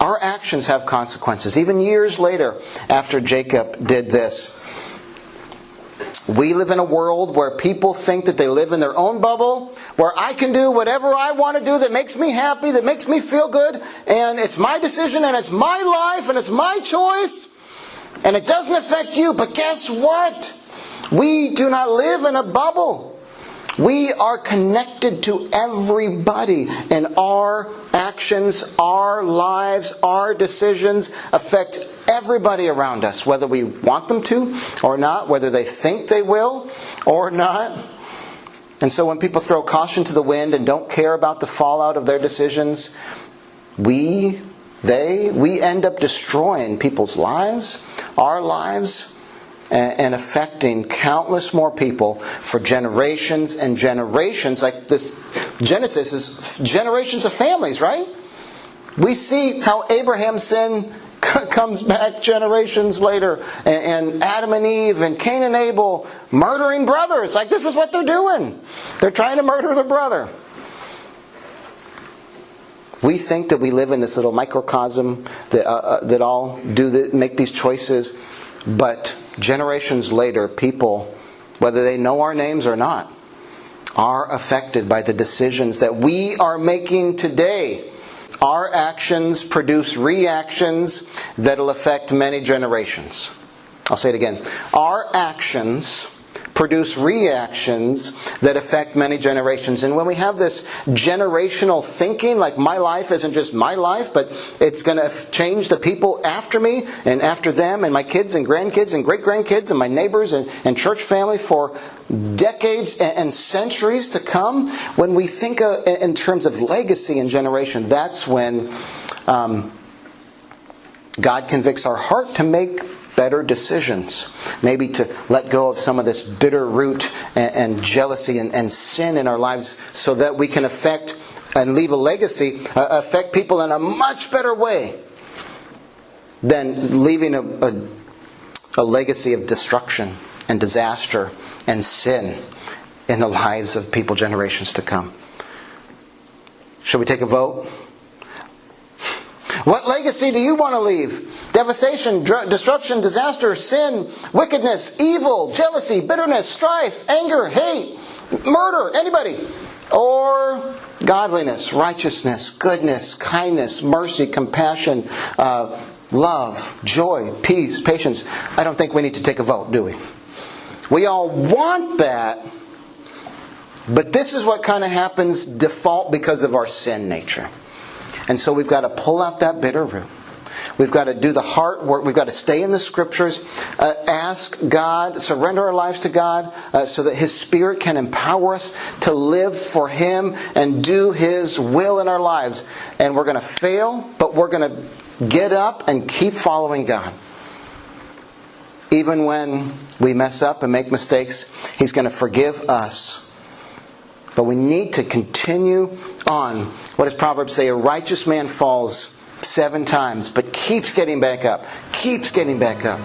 Our actions have consequences. Even years later, after Jacob did this, we live in a world where people think that they live in their own bubble, where I can do whatever I want to do that makes me happy, that makes me feel good, and it's my decision, and it's my life, and it's my choice, and it doesn't affect you. But guess what? We do not live in a bubble. We are connected to everybody, and our actions, our lives, our decisions affect everybody around us, whether we want them to or not, whether they think they will or not. And so when people throw caution to the wind and don't care about the fallout of their decisions, we end up destroying people's lives, our lives, and affecting countless more people for generations and generations. Like this, Genesis is generations of families, right? We see how Abraham's sin comes back generations later, and Adam and Eve and Cain and Abel murdering brothers. Like, this is what they're doing. They're trying to murder their brother. We think that we live in this little microcosm that all make these choices, but generations later, people, whether they know our names or not, are affected by the decisions that we are making today. Our actions produce reactions that will affect many generations. I'll say it again. Our actions produce reactions that affect many generations. And when we have this generational thinking, like my life isn't just my life, but it's going to change the people after me and after them and my kids and grandkids and great-grandkids and my neighbors and church family for decades and centuries to come. When we think in terms of legacy and generation, that's when God convicts our heart to make better decisions. Maybe to let go of some of this bitter root and jealousy and sin in our lives, so that we can affect and leave a legacy, affect people in a much better way than leaving a legacy of destruction and disaster and sin in the lives of people generations to come. Shall we take a vote? What legacy do you want to leave? Devastation, destruction, disaster, sin, wickedness, evil, jealousy, bitterness, strife, anger, hate, murder, anybody? Or godliness, righteousness, goodness, kindness, mercy, compassion, love, joy, peace, patience. I don't think we need to take a vote, do we? We all want that, but this is what kind of happens default because of our sin nature. And so we've got to pull out that bitter root. We've got to do the heart work. We've got to stay in the Scriptures, ask God, surrender our lives to God, so that His Spirit can empower us to live for Him and do His will in our lives. And we're going to fail, but we're going to get up and keep following God. Even when we mess up and make mistakes, He's going to forgive us. But we need to continue on. What does Proverbs say? A righteous man falls 7 times, but keeps getting back up. Keeps getting back up.